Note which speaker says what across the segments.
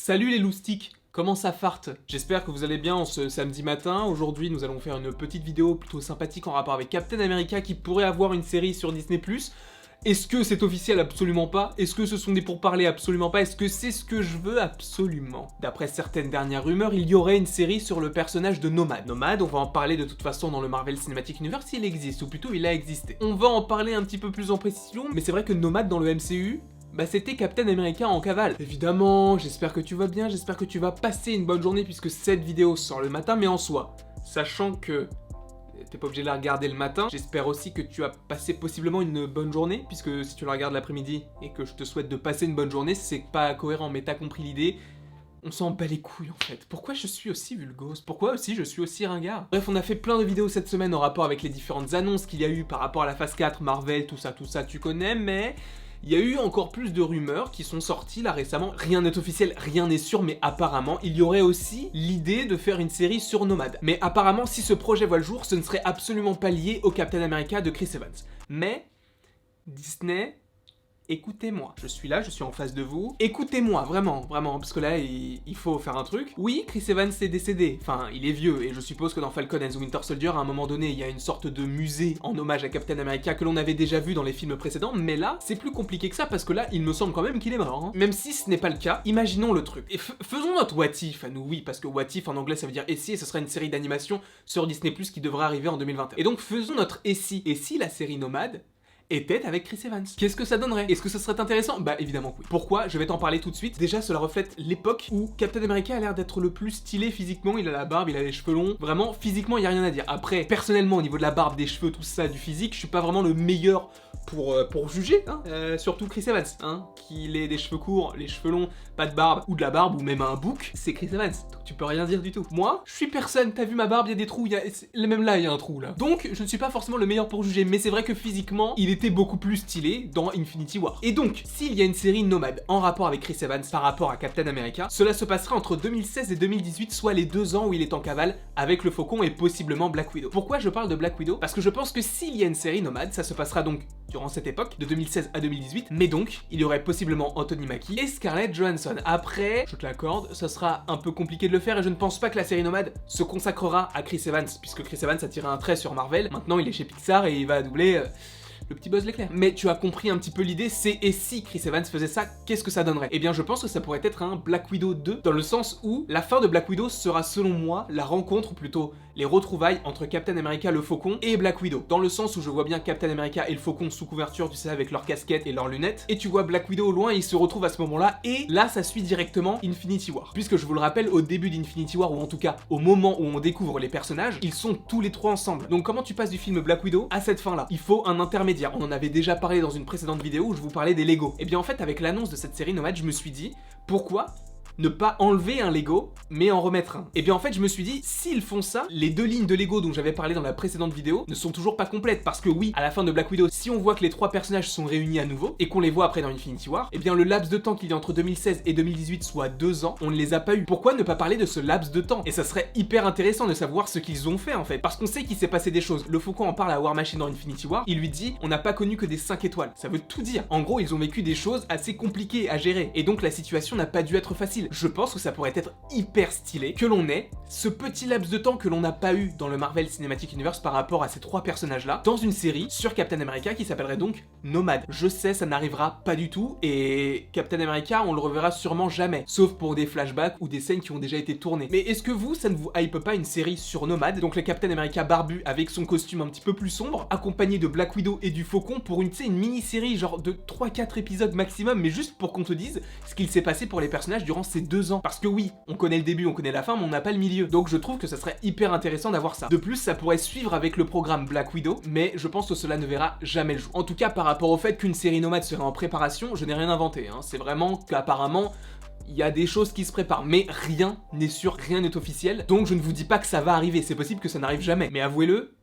Speaker 1: Salut les loustiques, comment ça farte? J'espère que vous allez bien en ce samedi matin. Aujourd'hui nous allons faire une petite vidéo plutôt sympathique en rapport avec Captain America qui pourrait avoir une série sur Disney+. Est-ce que c'est officiel? Absolument pas. Est-ce que ce sont des pourparlers? Absolument pas. Est-ce que c'est ce que je veux? Absolument. D'après certaines dernières rumeurs, il y aurait une série sur le personnage de Nomad. Nomad, on va en parler de toute façon dans le Marvel Cinematic Universe, il existe, ou plutôt il a existé. On va en parler un petit peu plus en précision, mais c'est vrai que Nomad dans le MCU, bah c'était Captain America en cavale. Évidemment, j'espère que tu vas bien, j'espère que tu vas passer une bonne journée puisque cette vidéo sort le matin, mais en soi, sachant que t'es pas obligé de la regarder le matin, j'espère aussi que tu as passé possiblement une bonne journée, puisque si tu la regardes l'après-midi et que je te souhaite de passer une bonne journée, c'est pas cohérent, mais t'as compris l'idée. On s'en bat les couilles en fait. Pourquoi je suis aussi vulgose? Pourquoi aussi je suis aussi ringard? Bref, on a fait plein de vidéos cette semaine en rapport avec les différentes annonces qu'il y a eu par rapport à la phase 4, Marvel, tout ça, tu connais, mais il y a eu encore plus de rumeurs qui sont sorties là récemment. Rien n'est officiel, rien n'est sûr, mais apparemment, il y aurait aussi l'idée de faire une série sur Nomad. Mais apparemment, si ce projet voit le jour, ce ne serait absolument pas lié au Captain America de Chris Evans. Mais Disney, écoutez-moi, je suis là, je suis en face de vous. Écoutez-moi, vraiment, parce que là, il faut faire un truc. Oui, Chris Evans est décédé, enfin, il est vieux, et je suppose que dans Falcon and the Winter Soldier, à un moment donné, il y a une sorte de musée en hommage à Captain America que l'on avait déjà vu dans les films précédents, mais là, c'est plus compliqué que ça, parce que là, il me semble quand même qu'il est mort. Hein. Même si ce n'est pas le cas, imaginons le truc. Et faisons notre what if à nous, oui, parce que what if en anglais, ça veut dire et si, et ce sera une série d'animation sur Disney+, qui devrait arriver en 2021. Et donc, faisons notre et si la série Nomad était avec Chris Evans. Qu'est-ce que ça donnerait? Est-ce que ce serait intéressant? Bah évidemment que oui. Pourquoi? Je vais t'en parler tout de suite. Déjà, cela reflète l'époque où Captain America a l'air d'être le plus stylé physiquement. Il a la barbe, il a les cheveux longs. Vraiment, physiquement, il y a rien à dire. Après, personnellement, au niveau de la barbe, des cheveux, tout ça, du physique, je suis pas vraiment le meilleur pour juger, hein. Surtout Chris Evans, hein, qu'il ait des cheveux courts, les cheveux longs, pas de barbe, ou de la barbe, ou même un bouc, c'est Chris Evans, donc tu peux rien dire du tout. Moi, je suis personne, t'as vu ma barbe, il y a des trous, même là, il y a un trou, là. Donc, je ne suis pas forcément le meilleur pour juger, mais c'est vrai que physiquement, il était beaucoup plus stylé dans Infinity War. Et donc, s'il y a une série Nomad en rapport avec Chris Evans par rapport à Captain America, cela se passera entre 2016 et 2018, soit les 2 ans où il est en cavale avec le Faucon et possiblement Black Widow. Pourquoi je parle de Black Widow? Parce que je pense que s'il y a une série Nomad, ça se passera donc durant cette époque, de 2016 à 2018, mais donc, il y aurait possiblement Anthony Mackie et Scarlett Johansson. Après, je te l'accorde, ça sera un peu compliqué de le faire et je ne pense pas que la série Nomad se consacrera à Chris Evans, puisque Chris Evans a tiré un trait sur Marvel, maintenant il est chez Pixar et il va doubler le petit Buzz l'éclair. Mais tu as compris un petit peu l'idée, c'est et si Chris Evans faisait ça, qu'est-ce que ça donnerait? Eh bien je pense que ça pourrait être un Black Widow 2, dans le sens où la fin de Black Widow sera selon moi la rencontre, ou plutôt les retrouvailles entre Captain America le Faucon et Black Widow. Dans le sens où je vois bien Captain America et le Faucon sous couverture, tu sais, avec leurs casquettes et leurs lunettes, et tu vois Black Widow au loin, ils se retrouvent à ce moment-là, et là ça suit directement Infinity War. Puisque je vous le rappelle, au début d'Infinity War, ou en tout cas au moment où on découvre les personnages, ils sont tous les trois ensemble. Donc comment tu passes du film Black Widow à cette fin-là? Il faut un intermédiaire. On en avait déjà parlé dans une précédente vidéo où je vous parlais des Lego. Et bien en fait, avec l'annonce de cette série Nomad, je me suis dit, pourquoi ne pas enlever un Lego, mais en remettre un? Et bien en fait, je me suis dit, s'ils font ça, les 2 lignes de Lego dont j'avais parlé dans la précédente vidéo ne sont toujours pas complètes, parce que oui, à la fin de Black Widow, si on voit que les 3 personnages sont réunis à nouveau, et qu'on les voit après dans Infinity War, et bien le laps de temps qu'il y a entre 2016 et 2018, soit 2 ans, on ne les a pas eu. Pourquoi ne pas parler de ce laps de temps? Et ça serait hyper intéressant de savoir ce qu'ils ont fait en fait, parce qu'on sait qu'il s'est passé des choses. Le Faucon en parle à War Machine dans Infinity War, il lui dit, on n'a pas connu que des 5 étoiles. Ça veut tout dire. En gros, ils ont vécu des choses assez compliquées à gérer, et donc la situation n'a pas dû être facile. Je pense que ça pourrait être hyper stylé que l'on ait ce petit laps de temps que l'on n'a pas eu dans le Marvel Cinematic Universe par rapport à ces 3 personnages-là, dans une série sur Captain America qui s'appellerait donc Nomad. Je sais, ça n'arrivera pas du tout, et Captain America, on le reverra sûrement jamais, sauf pour des flashbacks ou des scènes qui ont déjà été tournées. Mais est-ce que vous, ça ne vous hype pas une série sur Nomad, donc le Captain America barbu avec son costume un petit peu plus sombre, accompagné de Black Widow et du Faucon pour une mini-série genre de 3-4 épisodes maximum, mais juste pour qu'on te dise ce qu'il s'est passé pour les personnages durant ces 2 ans? Parce que oui, on connaît le début, on connaît la fin, mais on n'a pas le milieu. Donc je trouve que ça serait hyper intéressant d'avoir ça. De plus, ça pourrait suivre avec le programme Black Widow, mais je pense que cela ne verra jamais le jour. En tout cas, par rapport au fait qu'une série Nomad serait en préparation, je n'ai rien inventé, hein. C'est vraiment qu'apparemment, il y a des choses qui se préparent, mais rien n'est sûr, rien n'est officiel, donc je ne vous dis pas que ça va arriver, c'est possible que ça n'arrive jamais. Mais avouez-le,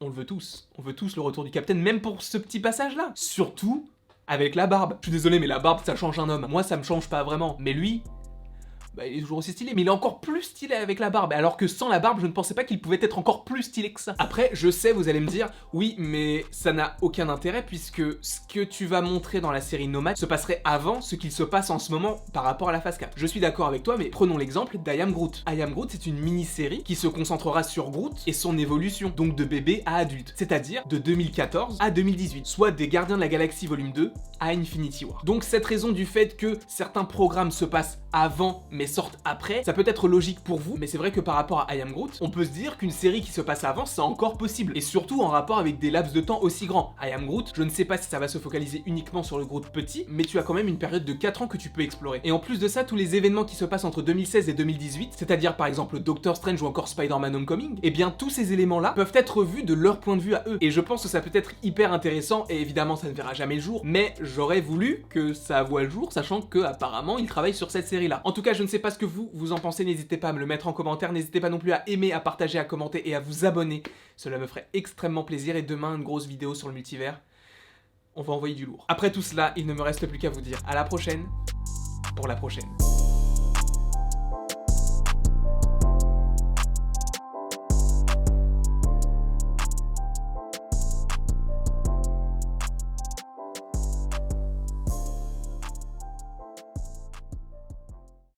Speaker 1: on le veut tous. On veut tous le retour du Captain, même pour ce petit passage-là. Surtout avec la barbe. Je suis désolé, mais la barbe, ça change un homme. Moi, ça me change pas vraiment. Mais lui... bah, il est toujours aussi stylé, mais il est encore plus stylé avec la barbe, alors que sans la barbe, je ne pensais pas qu'il pouvait être encore plus stylé que ça. Après, je sais, vous allez me dire, oui, mais ça n'a aucun intérêt, puisque ce que tu vas montrer dans la série Nomad se passerait avant ce qu'il se passe en ce moment par rapport à la phase 4. Je suis d'accord avec toi, mais prenons l'exemple d'I Am Groot. I Am Groot, c'est une mini-série qui se concentrera sur Groot et son évolution, donc de bébé à adulte, c'est-à-dire de 2014 à 2018, soit des Gardiens de la Galaxie volume 2 à Infinity War. Donc cette raison du fait que certains programmes se passent avant mais sortent après, ça peut être logique pour vous, mais c'est vrai que par rapport à I Am Groot, on peut se dire qu'une série qui se passe avant, c'est encore possible, et surtout en rapport avec des laps de temps aussi grands. I Am Groot, je ne sais pas si ça va se focaliser uniquement sur le Groot petit, mais tu as quand même une période de 4 ans que tu peux explorer. Et en plus de ça, tous les événements qui se passent entre 2016 et 2018, c'est-à-dire par exemple Doctor Strange ou encore Spider-Man Homecoming, et bien tous ces éléments-là peuvent être vus de leur point de vue à eux. Et je pense que ça peut être hyper intéressant, et évidemment ça ne verra jamais le jour, mais j'aurais voulu que ça voie le jour, sachant que apparemment ils travaillent sur cette série-là. En tout cas, je ne sais pas ce que vous en pensez, n'hésitez pas à me le mettre en commentaire, n'hésitez pas non plus à aimer, à partager, à commenter et à vous abonner. Cela me ferait extrêmement plaisir, et demain une grosse vidéo sur le multivers. On va envoyer du lourd. Après tout cela, il ne me reste plus qu'à vous dire à la prochaine pour la prochaine.